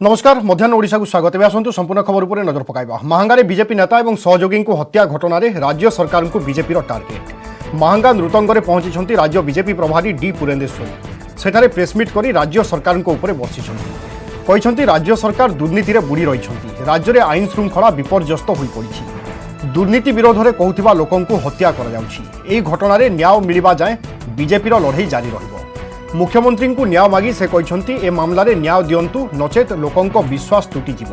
नमस्कार मध्याह्न ओडिशा को स्वागत है आसतु संपूर्ण खबर उपर नजर पकाइबा। महांगारे बीजेपी नेता और सहयोगी को हत्या घटना रे राज्य सरकार को बीजेपी टार्गेट। महांगा नृतंगरे पहुंची राज्य बीजेपी प्रभारी डी पुरेंदेश्वरी सेठारे प्रेसमिट करी राज्य सरकार को ऊपर बसिछन्ति। राज्य सरकार दुर्नीति रे बुड़ी रही राज्य में आईन श्रृंखला विपर्यस्त हो पड़ी। दुर्नीति विरोध में कहूथिबा लोकों को हत्या करा जाउछि। एही घटना रे न्याय मिलिबा जाए बीजेपी लड़ाई जारी रहिबो। मुख्यमंत्री को न्याय मागी से कहते ए मामलें न्याय दिंतु नचेत लोकों विश्वास तुटिजिव।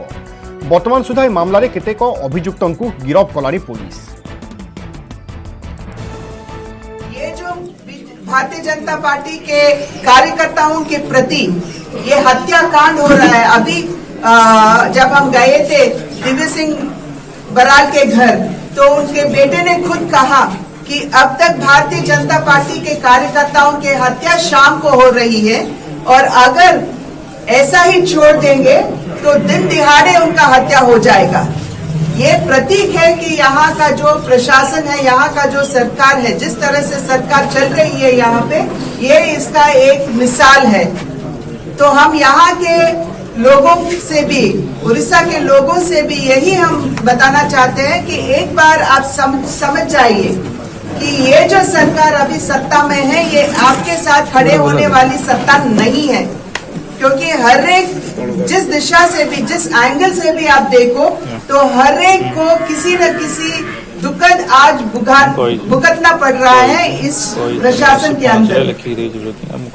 वर्तमान सुधा ए मामलें केतेक अभियुक्तों को गिरफ्त कलानी पुलिस। ये जो भारतीय जनता पार्टी के कार्यकर्ताओं के प्रति ये हत्याकांड हो रहा है। अभी जब हम गए थे दिव्य सिंह बराल के घर तो उनके बेटे ने खुद कहा कि अब तक भारतीय जनता पार्टी के कार्यकर्ताओं के हत्या शाम को हो रही है और अगर ऐसा ही छोड़ देंगे तो दिन दिहाड़े उनका हत्या हो जाएगा। ये प्रतीक है कि यहाँ का जो प्रशासन है, यहाँ का जो सरकार है, जिस तरह से सरकार चल रही है यहाँ पे, ये इसका एक मिसाल है। तो हम यहाँ के लोगों से भी, उड़ीसा के लोगों से भी यही हम बताना चाहते हैं कि एक बार आप समझ जाइए कि ये जो सरकार अभी सत्ता में है ये आपके साथ खड़े होने वाली सत्ता नहीं है। क्योंकि हर एक जिस दिशा से भी, जिस एंगल से भी आप देखो तो हर एक को किसी न किसी दुखद आज भुगतना पड़ रहा है इस प्रशासन के अंदर।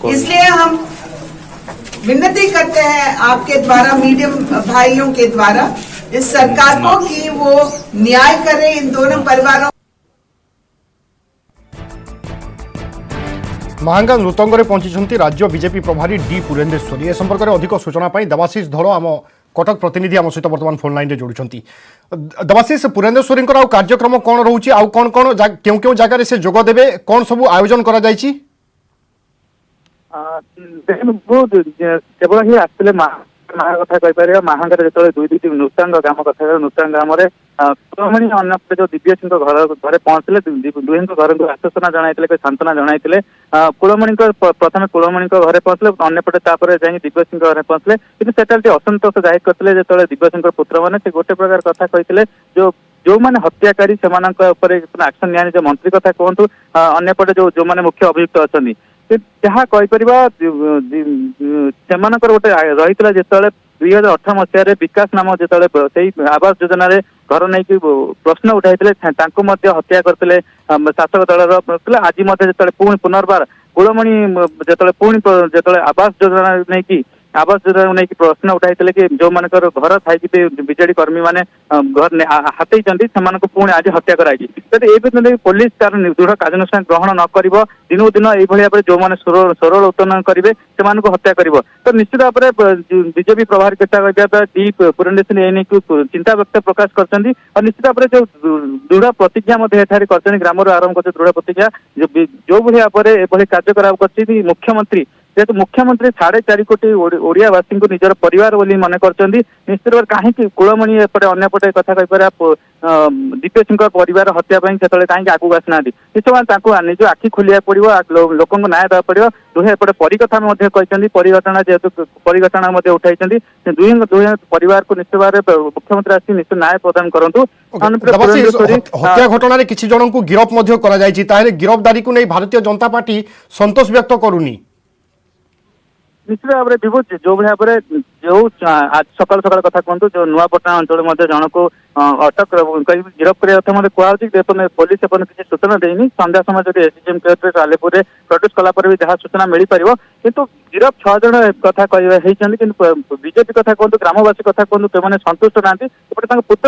इसलिए हम विनती करते हैं आपके द्वारा, मीडियम भाइयों के द्वारा, इस सरकार को कि वो न्याय करे इन दोनों परिवारों। महांगा नृतंगरे पहुंची राज्य बीजेपी प्रभारी डी पुरेंदेश्वरी। ए संपर्क में अधिक सूचना देवाशीष धल आम कटक प्रतिनिधि आम सहित बर्तमान फोन लाइन जोड़ुंट। देवाशीष, पुरेंदेश्वरी कार्यक्रम कौन रोचे, आउ कौन कौन क्यों जगह से जोग देवे, कौन सब आयोजन करा जायछि? केवल ही आसते कथा कहीपर महांगार जो दुई दुईटी नृतांग ग्राम कथा नृतांग ग्राम कुलमणि अन्यपटे जो दिव्य सिंह घर पहुंचले दुहे घर को आश्वासना जन सांत्वना जन कुलमणि प्रथम कुलमणि घर पहुंचले अन्यपटे दिव्य सिंह घर पहुंचले कि असंतोष जाहिर करते जो दिव्य सिंह पुत्र मैंने गोटे प्रकार कथा कहते जो मैंने हत्याकारी से एक्शन निया जो मंत्री कथा कहतु अन्यपटे जो मैंने मुख्य अभियुक्त अच्छा जहाँ कहीपर से गोटे रही जो 2018 मसीह विकास नाम जो आवास योजना घर नहीं प्रश्न उठाई हत्या करते शासक दल। आज जो पुनर्बार कुलमणि जो पुणी जो आवास योजना नहीं आवास योजना नहीं प्रश्न उठाई कि जो मान घर थी बीजेडी कर्मी मैंने घर हाथी से पुणी आज हत्या कराई। तो पुलिस तार दृढ़ कार्यानुष्ठान ग्रहण न कर दिनू दिन ये जो मैंने स्वरोल उत्तोलन करेंगे से हत्या कर तो निश्चित भाव में बीजेपी प्रभारी केता डी पुरेंदेश्वरी ए नहीं चिंता व्यक्त प्रकाश कर निश्चित भाव में जो दृढ़ प्रतिज्ञा कर ग्राम आरंभ कर दृढ़ प्रतिज्ञा जो भाव में कार्य कर मुख्यमंत्री जेहेतु मुख्यमंत्री 4.5 कोटी ओडियावासी को निजर परिवार बोली मन कर निश्चित भाव कहीं कुलमणि एपटे अन्यपटे कथा कहीपर दिव्य सिंह परिवार हत्या से कहीं आगू आसना निश्चय निज आखि खोलिया पड़ो लोक न्याय देवा पड़ो। दुहे एपटे परिकथा परिघटना जेहेतु परिघटना उठाई दुहे परिवार को निश्चित भाव मुख्यमंत्री आसी निश्चित न्याय प्रदान करूँ। हत्या घटना किसी जन को गिरफ्त गिरफ्तारी को नहीं भारतीय जनता पार्टी संतोष व्यक्त करूनी। निश्चित भाव में विभू जो भाव में जो आज सकाल सकाल कथा कहतु जो नुआपटना अंचल जन को अटक गिरफ्त करने कहुई पुलिस किसी सूचना देनी संध्या समय जो एसडीएम कलेक्टरेट सालेपुर में प्रड्यूस कलापर भी जहाँ सूचना मिल पार किंतु गिरफ 6 जन कथा बीजेपी कथा कहतु ग्रामवासी कथा कहतु से संतुष्ट ना एपटे पुत्र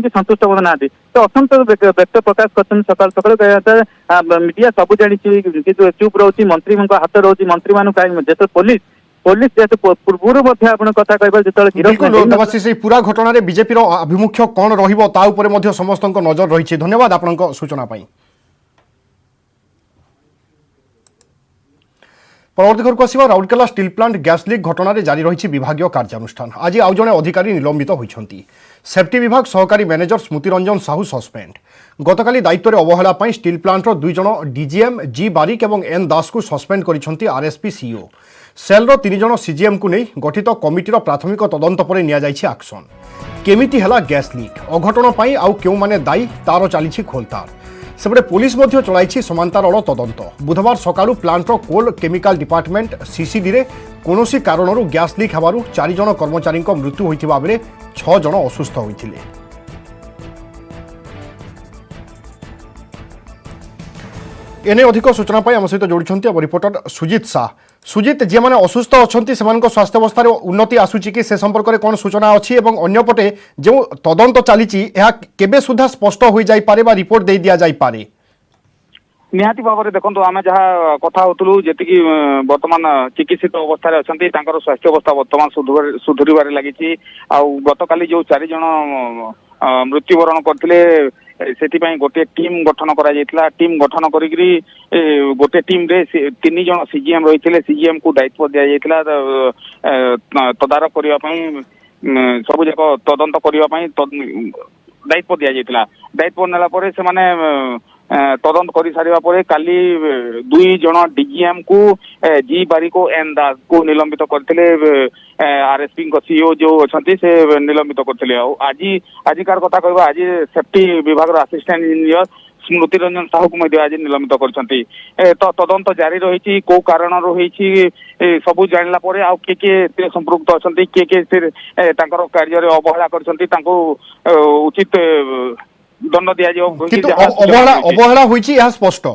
संतुष्ट ना तो असंतोष व्यक्त प्रकाश कर सकाल सकाल मीडिया सब जानी कि चुप रोचे मंत्री हाथ रोचे मंत्री मान कहीं पुलिस जेहेतु पूर्व कथा कह पूरा घटना बीजेपी आभिमुख्य कौन रही समस्त नजर रही। धन्यवाद आपन सूचना। परवर्ती खबर को आसिबा Rourkela steel plant gas leak घटना रे जारी रही विभाग कार्यानुष्ठान। आज आउ जणे अधिकारी निलंबित होइछंती। सेफ्टी विभाग सहकारी मैनेजर स्मृति रंजन साहू सस्पेंड। गतकाली दायित्व अवहेला पई स्टील प्लांटर 2 जण डीजीएम जी बारिक और एन दास को सस्पेंड करिछंती आरएसपी सीईओ। सेलर 3 जण सीजीएम को नहीं गठित कमिटीर प्राथमिक तदंत पर निया जाइछि एक्शन। केमिति हला गैस लीक अघटन पई आउ केउ माने दायी तार चलीछि खोलतार। सेपटे पुलिस मध्य चलाइछि समांतराल तदंत। बुधवार सकाळु प्लांटर कोल केमिकल डिपार्टमेंट सीसीडी रे कोनोसी कारणरू गैस लीक हेबारु 4 जण कर्मचारी मृत्यु होइथिबा बेले 6 जण असुस्थ होइथिले। एने अधिक सूचना पाई आम सहित जोड़ी रिपोर्टर सुजित शाह। सुजित जी मैंने असुस्थ अच्छा स्वास्थ्य अवस्था उन्नति आसूची कि से संपर्क में कौन सूचना अच्छी और अंपटे जो तदंत चली केबे सुधा स्पष्ट हो जाए रिपोर्ट दे दि जाए निहाती भाव में देखो आम जहाँ कथा होलु जी बर्तमान चिकित्सित अवस्था अच्छा स्वास्थ्य अवस्था बर्तमान सुधुरबार लगी। गतकाली जो 4 जण मृत्युवरण करते से गोटे टीम गठन करा टीम गठन करी गोटे टीम रे 3 जण सीजीएम रही सीजीएम को दायित्व दि जाइए तदारख करने सब जाक तदंत करने दायित्व दि जाइए। दायित्व नेला परे से माने तदंत कर सारा पर काली 2 जण डीजीएम को जी बारिक एन दास को निलंबित करते आरएसपी सीईओ जो अच्छा से निलंबित करते। आजिकार कथा कह आज सेफ्टी विभाग असिस्टेंट इंजीनियर स्मृति रंजन साहू को आज निलंबित कर तदंत जारी रही कौ कारण रही सबू जानला परे आउ किए संपृक्त अच्छा किए कार्य अवहेला कर उचित दंड दि अवहेला होइछि स्पष्ट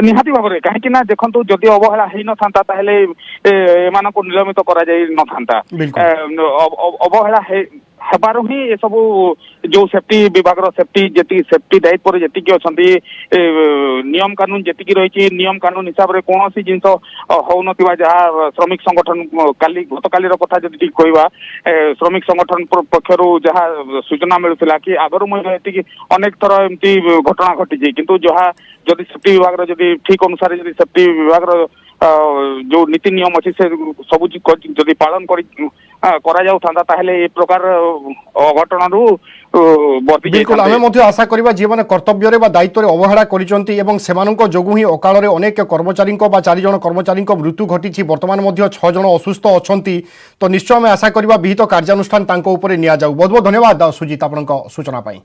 निहाती भाव में कहीं देखो जदि अवहेला हो न था एमान को निलंबित करा जाई न था अवहेला हेबार ही ये सब जो सेफ्टी विभाग सेफ्टी सेफ्टी दायित्व जी अच्छा नियम कानून जी रही नियम कानून हिसाब से कौन सी जिन हो जहाँ श्रमिक संगठन गतकाली कथा जी कहवा श्रमिक संगठन पक्षर जहाँ सूचना मिलूला कि आगरी अनेक थर एमती घटना घटी किंतु जहाँ जदि सेफ्टी विभाग जदि ठीक अनुसार जदि सेफ्टी विभाग जो नीति नियम अच्छी से सब जदि पालन करा जाऊ था ताहले ए प्रकार अघटन बिल्कुल आम आशा करवा जी मैंने कर्तव्य दायित्व अवहेला कर जोगु ही अकाल अनेक कर्मचारी 4 जण कर्मचारी मृत्यु घटी बर्तमान 6 जण असुस्थ अच्छा तो निश्चय आम आशा करवा विहित कार्यानुष्ठान निया जाऊ। बहुत बहुत धन्यवाद सुजित आपण सूचना पाई।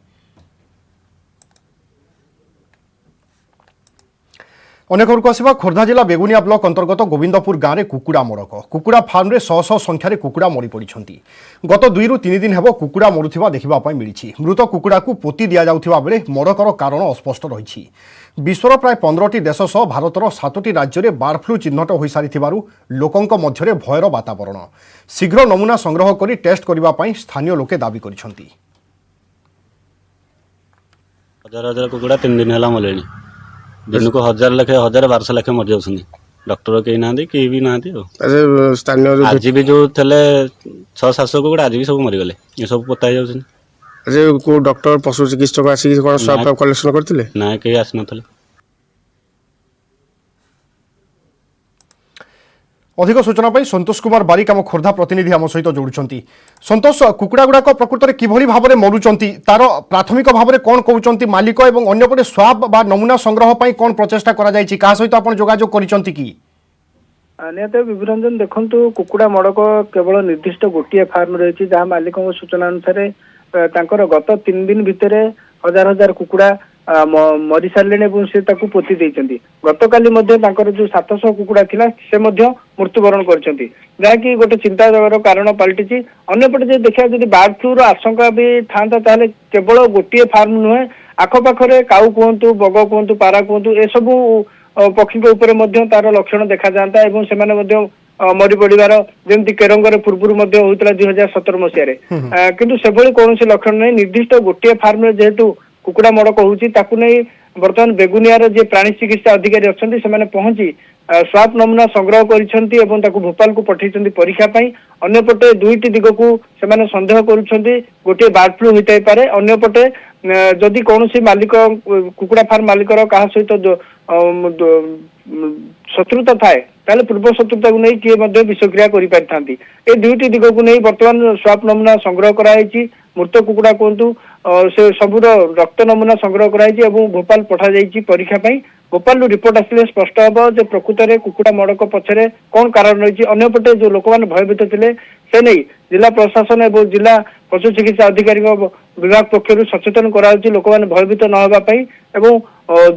अनेक खबर को आसवा खोर्धा जिला बेगुनिया ब्लॉक अंतर्गत गोविंदपुर गाँव में कुकुड़ा मड़क कुकुड़ा फार्म रे 100 संख्यार कुकुड़ा मरी पड़ती। गत 2 ରୁ 3 दिन हेब कुकुड़ा मरुवा देखा मिली। मृत कुकुड़ा को पोती दि जाउथिबा बेले मड़कर कारण अस्पष्ट रही। विश्वर प्राय 15टी देश सह भारतर 7टी राज्य में बार्ड फ्लू चिन्हट हो सारी लोकों मध्य भयर वातावरण। शीघ्र नमूना संग्रह कर टेस्ट करने स्थानीय लोके दाबी करिसेंती। हजार हजार कुकुड़ा 3 दिन है मले दिन को 1000 लाखे 1200 लाखे मर जाऊँ डॉक्टर कहीं ना कि भी ना स्थानीय आज भी जो थे 600-700 कुकुड़ा आज भी सब मरीगले ये सब पोता को डॉक्टर पशु चिकित्सक आसिक कलेक्शन करते ना कहीं आसी ना। अधिक सूचना पाई संतोष कुमार बारिक आम खोर्धा प्रतिनिधि आम सहित जोड़ुंट। संतोष कुकुड़ा गुड़ाक प्रकृत में किभली भाव में मरुंच तार प्राथमिक भाव में कौन कहते मालिक और अंपटे स्वाब बा नमूना संग्रह पर कौन प्रचेषा क्या सहित आप जोगाजोग कर कि निहत विभुरंजन देखु कुकुड़ा मड़क केवल निर्दिष्ट गोटे फार्म रही जहाँ मालिक सूचना अनुसार गत 3 दिन भितर 1000 कुकुड़ा मरी सारे से पोती देती। गतकाली जो 700 कुकुड़ा थिला से मृत्युवरण करकि गोटे चिंता जगार कारण पलटि। अंपटे देखा जब बार्ड फ्लू आशंका भी था केवल गोटे फार्म नुहे आखपाखे काऊ कहतु बग कहतु पारा कहतु ए सबू पक्षी के तार लक्षण देखा जाता और से मरी पड़ार जमी केरंगर पूर्व होता 2017 मसीह किंतु से कौन लक्षण नहीं। निर्दिष्ट गोटे फार्म जेहेतु कुकुड़ा मड़क होती बर्तमान बेगुनियार जे प्राणी चिकित्सा अधिकारी अच्छा से पहुंची स्वाब नमूना संग्रह करिसेंती एवं ताकू भोपाल को पठेइसेंती परीक्षा पई अन्यपटे दुईटी दिग को सेमाने संदेह करूछंती गोटे बर्ड फ्लू होइतै पारे अन्यपटे जदि कोनोसी मालिक कुकुड़ा फार्म मालिकर कहा सहित शत्रुता थाए ताले पूर्व शत्रुता को नहीं किए मध्य विषक्रिया करि पारथांती ए दुईटी दिग को नहीं वर्तमान स्वाब नमूना संग्रह कराइछि मृत कुकुड़ा कोंतु से सबुर रक्त नमूना संग्रह कराइछि एवं भोपाल पठा जाइछि परीक्षा पई भोपाल रिपोर्ट आसिले स्पष्ट हबो जे प्रकृत रे कुकुड़ा मड़क पछरे कोन कारण रहिछि अन्यपटे जो लोक मान भयभीत थिले से नहीं जिला प्रशासन एवं जिला पशु चिकित्सा अधिकारी विभाग पक्षरु सचेतन कराउछि लोक मान भयभीत न होबा पई एवं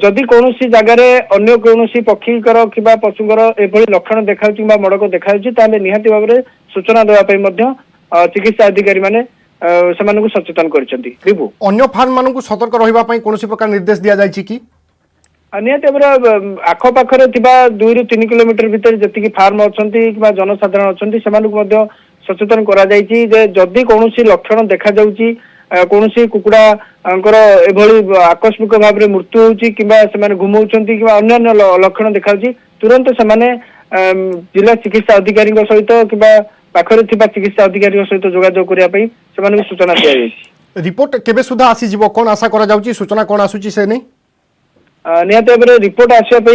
जदि कोनोसी जगह रे अन्य कोनोसी पक्षीकर किबा पशुकर एभली लक्षण देखाउछि बा मड़क देखाउछि ताले निहाती भाबरे सूचना देबा पई मध्य चिकित्सा अधिकारी माने सेमानकु सचेतन करिसेंती रिबु अन्य फार्म मानकु सतर्क रहिबा पई कोनोसी प्रकार निर्देश दिया जायछि कि निहत आख पाखरे 2 ରୁ 3 किलोमीटर भितर जति फार्म अच्छी कि जनसाधारण अच्छी से सचेतन करा जायछि जे जदि कोनोसी लक्षण देखा जाउछि कोनोसी कुकुड़ा एभली आकस्मिक भाव में मृत्यु होउछि किबा सेमाने घुमौछंती किबा अन्य लक्षण देखाउछि तुरंत सेमाने जिला चिकित्सा अधिकारी सहित किबा पाखरे थिबा चिकित्सा अधिकारी सहित जोगाजोग करिया पई सेमाने सूचना दिया जायछि रिपोर्ट केबे सुधा आसी जीवो कोन आशा करा जाउछि सूचना कोन आसुछि से नहीं निहत भाव रिपोर्ट आसवा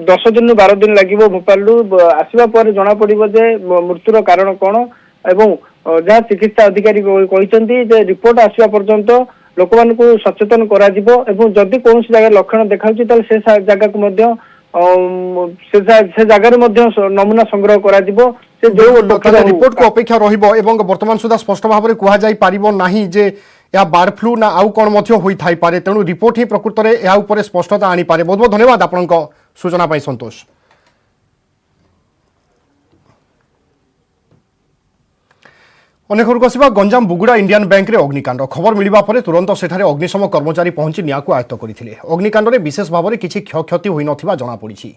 10 दिन 12 दिन लगे भोपाल आसवा पर जना पड़ो जे मृत्युर कारण कौन एवं जहाँ चिकित्सा अधिकारी कहते जे रिपोर्ट आसवा पर्यंत लोक मान सचेतन करा जदि कौन जगह लक्षण देखा से जगह को से जगह नमूना संग्रह करा से जो रिपोर्ट को अपेक्षा रहिबो एवं वर्तमान सुधा स्पष्ट भाव में कह जाई पारिबो नाही जे या बर्ड फ्लू ना आउ कौन मध्य होई थाई पारे तेणु रिपोर्ट ही प्रकृत में या ऊपर स्पष्टता आनी पारे बहुत बहुत धन्यवाद आपनक सूचना पाई संतोष अनेक खबर गंजाम बुगुड़ा इंडियन बैंक रे अग्निकांड खबर मिलवा पर तुरंत सेठारे अग्निशम कर्मचारी पहुंची निया को आयत्त करथिले अग्निकांड रे विशेष भाव में किसी क्षयक्षति होई नथिबा जଣା पड़िछि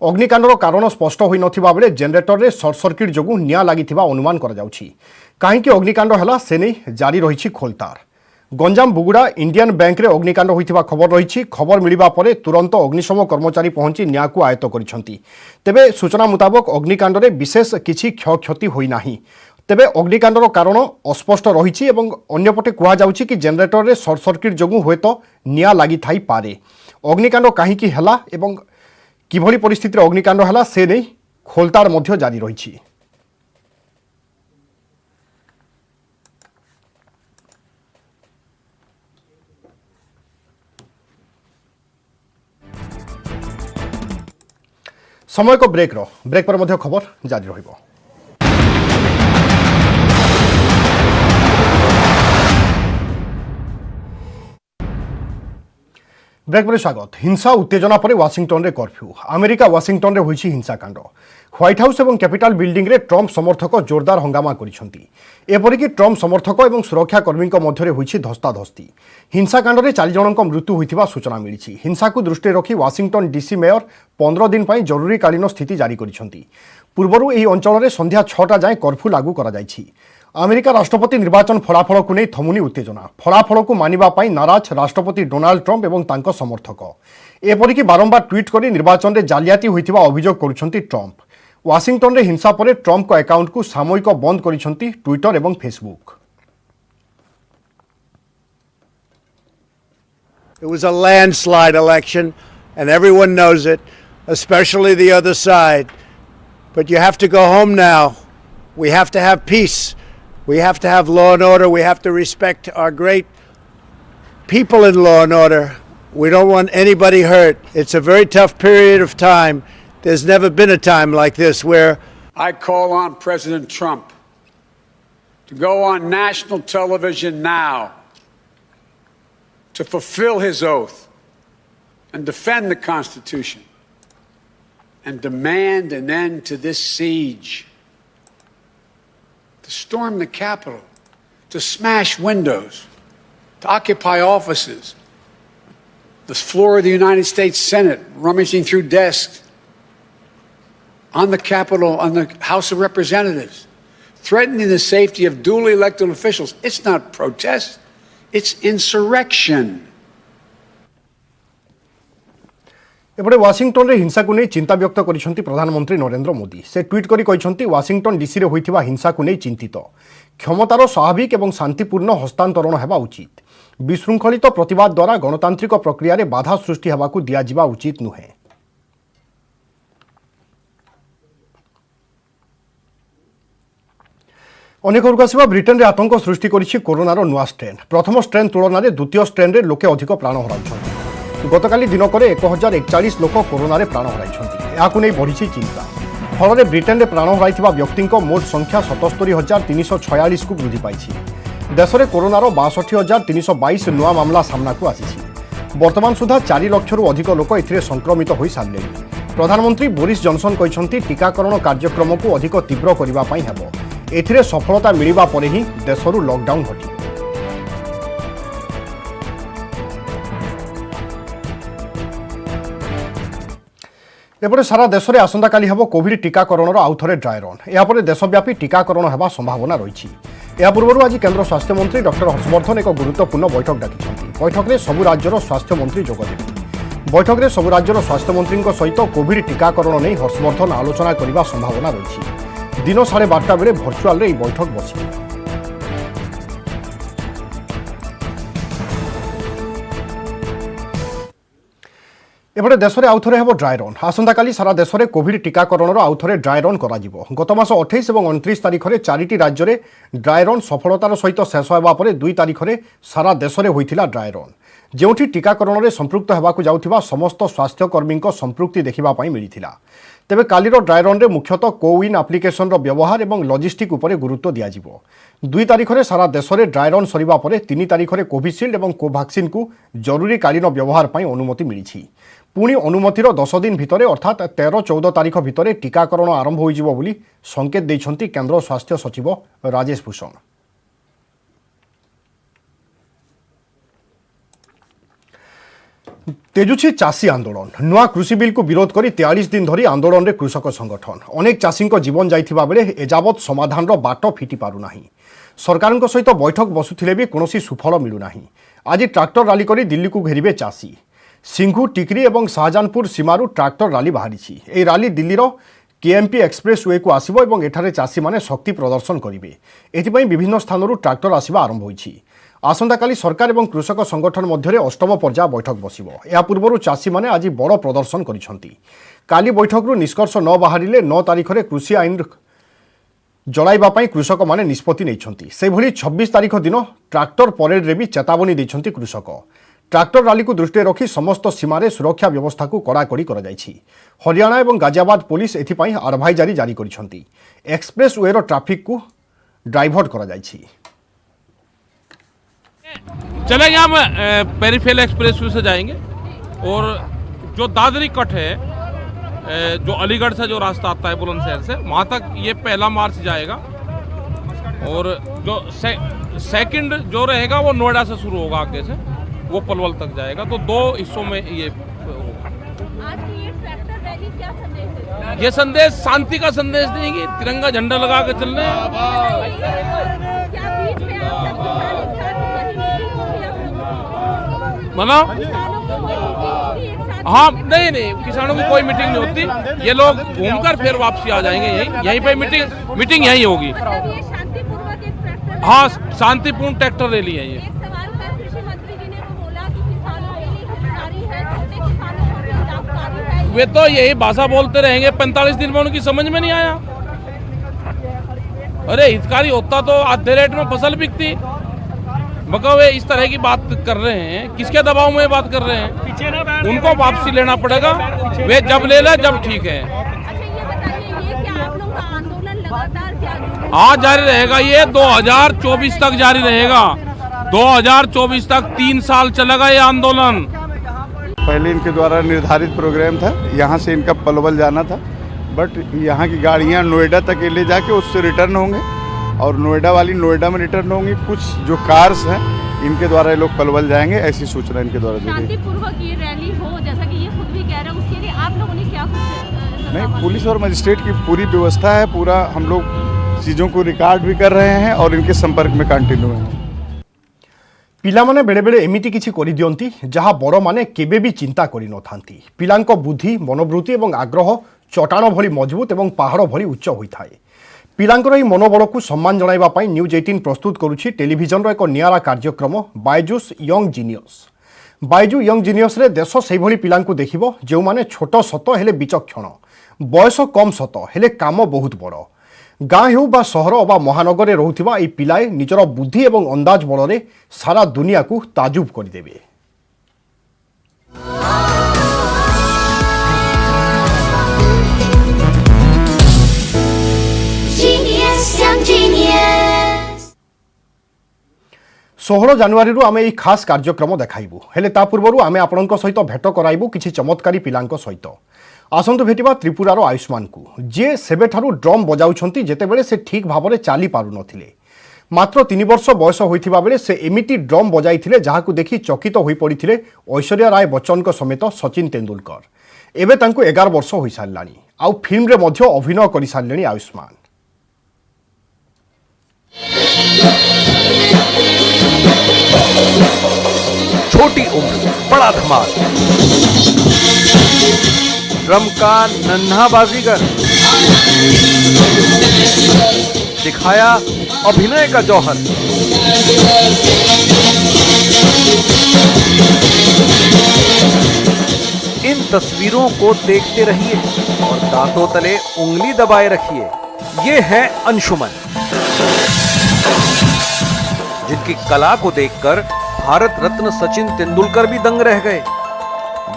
अग्निकांडर कारण स्पष्ट होई नथिबा बेले जनरेटर रे शॉर्ट सर्किट जोगु निया लागिथिबा अनुमान करा जाउछि काहेकि अग्निकांड हला से नहीं जारी रहिछि खोलतार गंजाम बुगुड़ा इंडियन बैंक रे अग्निकांड होइथिबा खबर रहिछि खबर मिलवा पर तुरंत अग्निशम कर्मचारी पहुंची निया को आयत्त करिसंती तेबे सूचना मुताबक अग्निकांड रे विशेष किछि क्षयक्षति होई नाही तेबे अग्निकांडर कारण अस्पष्ट रहिछि एवं अन्यपटे कहा जाउछि कि जनरेटर रे शॉर्ट सर्किट जोगु होयतो निया लागि थाई पारे अग्निकांड काहेकि हला एवं किभली परिस्थिति रे अग्निकांड हला से नहीं खोलतार मध्य जारी रहिछि समय को ब्रेक पर मध्य खबर जारी रहिबो ब्रेक पर स्वागत हिंसा उत्तेजना पर वाशिंगटन रे कर्फ्यू अमेरिका वाशिंगटन रे होइछि हिंसाकांड व्हाइट हाउस और कैपिटल बिल्डिंग रे ट्रम्प समर्थक जोरदार हंगामा करिसंती एपरिक ट्रम्प समर्थक और सुरक्षाकर्मी मध्य होइछि धस्ताधस्ती हिंसाकांड रे 4 जनक मृत्यु होइथिबा सूचना मिलिछि हिंसा को दृष्टि रखी वाशिंगटन डीसी मेयर 15 दिन पर जरूरीकालीन स्थिति जारी करिसंती पूर्वरु एही अंचल रे संध्या 6टा जाए कर्फ्यू लागू करा जाइछि अमेरिका राष्ट्रपति निर्वाचन फलाफल को नहीं थमुनी उत्तेजना फलाफल को मानिबा पाई नाराज राष्ट्रपति डोनाल्ड ट्रम्प एवं तांको समर्थक एपरिक बारंबार ट्वीट कर निर्वाचन में जालियाती होइथिबा अभियोग करुछंती ट्रम्प वाशिंगटन रे हिंसा पर ट्रम्प को अकाउंट को सामयिक बंद करिछंती ट्विटर एवं Facebook It was a landslide election, and everyone knows it, especially the other side. But you have to go home now. We have to have peace. We have to have law and order. We have to respect our great people in law and order. We don't want anybody hurt. It's a very tough period of time. There's never been a time like this where I call on President Trump to go on national television now to fulfill his oath and defend the Constitution and demand an end to this siege, to storm the Capitol, to smash windows, to occupy offices, the floor of the United States Senate, rummaging through desks, on the Capitol, on the House of Representatives, threatening the safety of duly elected officials. It's not protest, it's insurrection. एपटे Washington रे हिंसा को नहीं चिंता व्यक्त करिसेंती प्रधानमंत्री नरेंद्र मोदी। से tweet करी कहिसेंती वाशिंगटन डीसी रे होइथिबा हिंसा को नहीं चिंतित, क्षमतार स्वाभाविक एवं शांतिपूर्ण हस्तांतरण हेबा उचित। विशृंखलित प्रतिवाद द्वारा गणतांत्रिक प्रक्रिया रे बाधा सृष्टि हेबाकू दिया जिबा उचित नुहे। अनेक ब्रिटेन रे आतंक सृष्टि करिछि कोरोनार नुआ स्ट्रेन। प्रथम स्ट्रेन तुलन में द्वितीय स्ट्रेन रे लोके अधिक प्राण हराइछन्ति। गतकाली दिनक 1041 लोक कोरोना रे प्राण हराइछन्ति। याकू नै बढ़िछि चिंता। फल रे ब्रिटेन रे प्राण हराइथिबा व्यक्तिंक मोट संख्या 77,346 को वृद्धि पाइछि। देश में कोरोनार 62,322 नुआ मामला सामना को आसिछि। वर्तमान सुधा 4 लाख रु अधिक लोक एथिरे संक्रमित होई सारलेनि। प्रधानमंत्री बोरिस जॉनसन कहिसंती टीकाकरण कार्यक्रम को अधिक तीव्र करिबा पई हेबो। एथिरे सफलता मिलिबा परे ही देशरू लॉकडाउन हटिब। एपटे सारा देश में आसंता काली हेबो कोविड टीकाकरण आउ थे ड्राई रन। यापर देशव्यापी टीकाकरण हेबा संभावना रही। या पूर्व आज केंद्र स्वास्थ्य मंत्री डॉक्टर हर्षवर्धन एक गुरुत्वपूर्ण बैठक डाकिछन्ति। बैठक में सबु राज्यर स्वास्थ्य मंत्री जोगदेबे। बैठक में सबु राज्यर स्वास्थ्य मंत्री सहित कोविड टीकाकरण नहीं हर्षवर्धन आलोचना करने संभावना रही। दिन 12:30 बेले भर्चुआल रे बैठक बसी। एपटे देश में आउ थे हेबो ड्राई रन। आसंता काली सारा देश में कोविड टीकाकरण आउ थे ड्राई रन कराजिबो। गत मास 28 और 29 तारिख में 4टी राज्य में ड्राई रन सफलतार सहित शेष होगा पर 2 तारिख में सारा देश में होइथिला ड्राई रन, जेउठी टीकाकरण में संपृक्त होगाकू जाउथिबा समस्त स्वास्थ्यकर्मी संपृक्ति देखा मिलिथिला। तेबे कालीर ड्राई रन रे मुख्यतः कोविन एप्लिकेशन व्यवहार और लॉजिस्टिक उपरे गुरुत्व दियाजिबो। 2 तारिख में सारा देश में ड्राई रन सरिबा परे 3 तारिख में कोविशील्ड और कोवैक्सीन को जरूरीकालीन व्यवहार पई अनुमति मिलिछि। पुणी अनुमतिर 10 दिन भितर अर्थात 13-14 तारिख भितर टीकाकरण आरंभ होइजिबो बोली संकेत दैछन्ति केंद्र स्वास्थ्य सचिव राजेश भूषण। तेजुछि चाषी आंदोलन। नुआ कृषि बिल को विरोध करी 43 दिन धरी आंदोलन रे कृषक संगठन। अनेक चाषी जीवन जाइथिबा बेले एजावत समाधान रो बाट फिटी पारु नाही। सरकार सहित बैठक बसुथिले भी कोनोसी सुफल मिलु नाही। आज ट्रैक्टर रैली करी दिल्ली को घेरिबे चाषी। सिंघू टिकरी और शाहजानपुर सीमारू ट्रैक्टर रैली बाहरी। ए रैली दिल्लीर केएमपी एक्सप्रेस वे को आसिबो और एठारे चाषी माने शक्ति प्रदर्शन करिवे। एथिपई विभिन्न स्थानरू ट्रैक्टर आसिबा आरंभ होइछि। आसंता काली सरकार और कृषक संगठन मध्य अष्टम पर्याय बैठक बसिबो। या पूर्व चाषी माने आज बड़ प्रदर्शन करिसंती। काली बैठकरू निष्कर्ष न बाहरिले 9 तारिख में कृषि आईन जलाइबा पई कृषक माने निष्पत्ति नैछंती। से भली 26 तारिख दिन ट्रैक्टर परेड रे भी चेतावनी दैछंती कृषक। ट्रैक्टर रैली को दृष्टि रखी समस्त सीमार सुरक्षा व्यवस्था को कड़ाकड़ी कर हरियाणा और गाजियाबाद पुलिस एथिपाई आडभाइजारी जारी करिसंती। एक्सप्रेस वे ट्रैफिक को डाइवर्ट कर चलेंगे हम पेरीफेरल एक्सप्रेस वे से जाएंगे और जो दादरी कट है जो अलीगढ़ से जो रास्ता आता है बुलंदशहर से वहाँ तक ये पहला मार्च जाएगा और जो सेकंड जो रहेगा वो नोएडा से शुरू होगा, आगे से वो पलवल तक जाएगा। तो 2 हिस्सों में ये होगा। आज की ये ट्रैक्टर रैली क्या संदेश है? ये संदेश शांति का संदेश देंगे। तिरंगा झंडा लगा के चल रहे हैं। मतलब हाँ नहीं किसानों की कोई मीटिंग नहीं होती। ये लोग घूमकर फिर वापसी आ जाएंगे। यहीं पे मीटिंग यहीं होगी। हाँ शांतिपूर्ण ट्रैक्टर रैली है ये। वे तो यही भाषा बोलते रहेंगे। 45 दिन में उनकी समझ में नहीं आया। अरे हितकारी होता तो आधे रेट में फसल बिकती। मगर वे इस तरह की बात कर रहे हैं। किसके दबाव में बात कर रहे हैं? उनको वापसी लेना पड़ेगा। वे जब ले ले जब ठीक है। आज जारी रहेगा। ये 2024 तक जारी रहेगा। 2024 तक 3 साल चलेगा ये आंदोलन। पहले इनके द्वारा निर्धारित प्रोग्राम था, यहाँ से इनका पलवल जाना था, बट यहाँ की गाड़ियाँ नोएडा तक ले जाके उससे रिटर्न होंगे और नोएडा वाली नोएडा में रिटर्न होंगी। कुछ जो कार्स हैं इनके द्वारा ये लोग पलवल जाएंगे, ऐसी सूचना इनके द्वारा दी गई। शांतिपूर्वक ये रैली हो, जैसा कि ये खुद भी कह रहे हैं, उसके लिए आप लोगों ने क्या कुछ नहीं, पुलिस और मजिस्ट्रेट की पूरी व्यवस्था है। पूरा हम लोग चीज़ों को रिकॉर्ड भी कर रहे हैं और इनके संपर्क में कंटिन्यू हैं। ପିଲାମାନେ ବେଳେବେଳେ ଏମିତି କିଛି କରିଦିଅନ୍ତି ଯାହା ବଡ଼ମାନେ କେବେ ବି ଚିନ୍ତା କରିନଥାନ୍ତି। ପିଲାଙ୍କ ବୁଦ୍ଧି, ମନୋବୃତ୍ତି ଏବଂ ଆଗ୍ରହ ଚଟାଣ ଭଳି ମଜବୁତ ଏବଂ ପାହାଡ଼ ଭଳି ଉଚ୍ଚ ହୋଇଥାଏ। ପିଲାଙ୍କର ଏହି ମନୋବଳକୁ ସମ୍ମାନ ଜଣାଇବା ପାଇଁ ନ୍ୟୁଜ୍ 18 ପ୍ରସ୍ତୁତ କରୁଛି ଟେଲିଭିଜନର ଏକ ନିଆରା କାର୍ଯ୍ୟକ୍ରମ Byju's young genius. Byju young ଜିନିୟସ୍ରେ ଦେଶ ସେହିଭଳି ପିଲାଙ୍କୁ ଦେଖିବ ଯେଉଁମାନେ ଛୋଟ ସତ ହେଲେ ବିଚକ୍ଷଣ, ବୟସ କମ୍ ସତ ହେଲେ କାମ ବହୁତ ବଡ଼। ଗାଁ ହେଉ ବା ସହର ବା ମହାନଗରରେ ରହୁଥିବା ଏହି ପିଲାଏ ନିଜର ବୁଦ୍ଧି ଏବଂ ଅନ୍ଦାଜ ବଳରେ ସାରା ଦୁନିଆକୁ ତାଜୁବ କରିଦେବେ। ଷୋହଳ ଜାନୁଆରୀରୁ ଆମେ ଏହି ଖାସ୍ କାର୍ଯ୍ୟକ୍ରମ ଦେଖାଇବୁ, ହେଲେ ତା ପୂର୍ବରୁ ଆମେ ଆପଣଙ୍କ ସହିତ ଭେଟ କରାଇବୁ କିଛି ଚମତ୍କାରୀ ପିଲାଙ୍କ ସହିତ। ଆସନ୍ତୁ ଭେଟିବା ତ୍ରିପୁରାର ଆୟୁଷ୍ମାନଙ୍କୁ, ଯିଏ ସେବେଠାରୁ ଡ୍ରମ୍ ବଜାଉଛନ୍ତି ଯେତେବେଳେ ସେ ଠିକ୍ ଭାବରେ ଚାଲି ପାରୁନଥିଲେ। ମାତ୍ର 3 ବର୍ଷ ବୟସ ହୋଇଥିବା ବେଳେ ସେ ଏମିତି ଡ୍ରମ୍ ବଜାଇଥିଲେ ଯାହାକୁ ଦେଖି ଚକିତ ହୋଇପଡ଼ିଥିଲେ ଐଶ୍ୱର୍ଯ୍ୟା ରାୟ ବଚ୍ଚନଙ୍କ ସମେତ ସଚିନ ତେନ୍ଦୁଲକର। ଏବେ ତାଙ୍କୁ 11 ବର୍ଷ ହୋଇସାରିଲାଣି, ଆଉ ଫିଲ୍ମରେ ମଧ୍ୟ ଅଭିନୟ କରିସାରିଲେଣି ଆୟୁଷ୍ମାନ। छोटी उम्र बड़ा धमाल, ड्रम का नन्हा बाजीगर, दिखाया अभिनय का जौहर। इन तस्वीरों को देखते रहिए और दांतों तले उंगली दबाए रखिए। ये है अंशुमन, जिनकी कला को देखकर भारत रत्न सचिन तेंदुलकर भी दंग रह गए।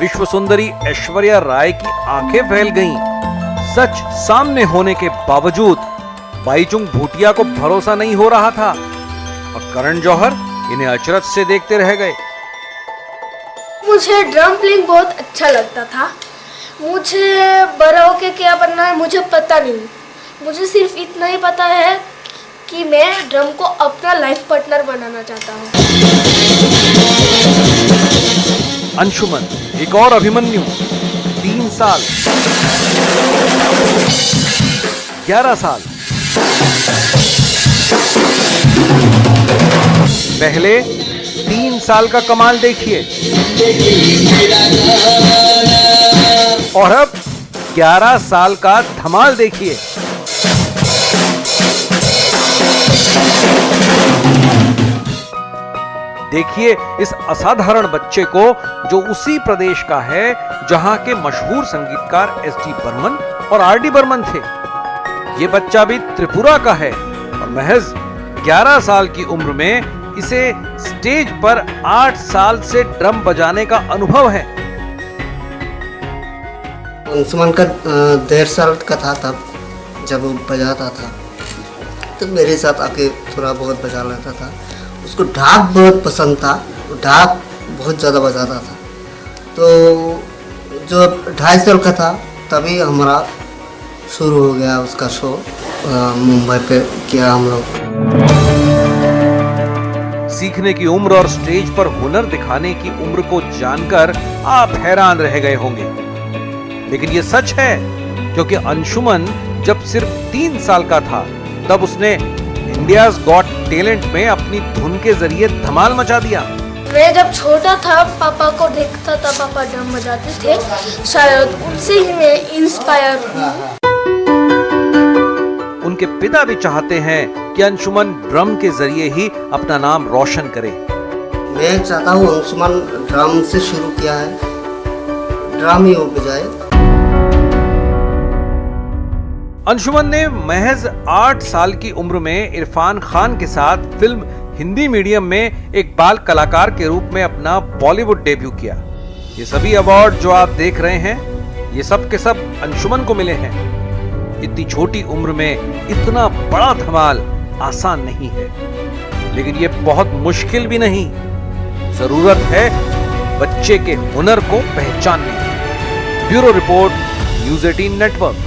विश्व सुंदरी ऐश्वर्या राय की आंखें फैल गईं। सच सामने होने के बावजूद बाईचुंग भूटिया को भरोसा नहीं हो रहा था और करण जौहर इन्हें अचरज से देखते रह गए। मुझे ड्रम प्लेइंग बहुत अच्छा लगता था। मुझे बड़ा होके क्या बनना है मुझे पता नहीं। मुझे सिर्फ इतना ही पता है कि मैं ड्रम को अपना लाइफ पार्टनर बनाना चाहता हूँ। अंशुमन एक और अभिमन्यु, 3 साल, 11 साल। पहले 3 साल का कमाल देखिए और अब 11 साल का धमाल देखिए। देखिए इस असाधारण बच्चे को जो उसी प्रदेश का है जहां के मशहूर संगीतकार एस.डी. बर्मन और आर.डी. बर्मन थे। ये बच्चा भी त्रिपुरा का है और महज 11 साल की उम्र में इसे स्टेज पर 8 साल से ड्रम बजाने का अनुभव है। अंशुमन का 1.5 साल का था तब जब वो बजाता था, तो मेरे साथ आके थोड़ा बहुत बजा लेता था। उसको ढाक बहुत पसंद था, वो ढाक बहुत ज़्यादा बजाता था। तो जो 2.5 साल का था तभी हमारा शुरू हो गया उसका शो। मुंबई पे किया हम लोग। सीखने की उम्र और स्टेज पर हुनर दिखाने की उम्र को जानकर आप हैरान रह गए होंगे, लेकिन ये सच है क्योंकि अंशुमन जब सिर्फ 3 साल का था तब उसने इंडियाज गॉट टैलेंट में अपनी धुन के जरिए धमाल मचा दिया। मैं जब छोटा था पापा को देखता था, पापा ड्रम बजाते थे, शायद उनसे ही मैं इंस्पायर हूँ। उनके पिता भी चाहते हैं कि अंशुमन ड्रम के जरिए ही अपना नाम रोशन करे। मैं चाहता हूँ अंशुमन ड्रम से शुरू किया है, ड्रम ही वो बजाए। अंशुमन ने महज 8 साल की उम्र में इरफान खान के साथ फिल्म हिंदी मीडियम में एक बाल कलाकार के रूप में अपना बॉलीवुड डेब्यू किया। ये सभी अवार्ड जो आप देख रहे हैं ये सब के सब अंशुमन को मिले हैं। इतनी छोटी उम्र में इतना बड़ा धमाल आसान नहीं है, लेकिन ये बहुत मुश्किल भी नहीं। जरूरत है बच्चे के हुनर को पहचानने की। Bureau report, news 18 network.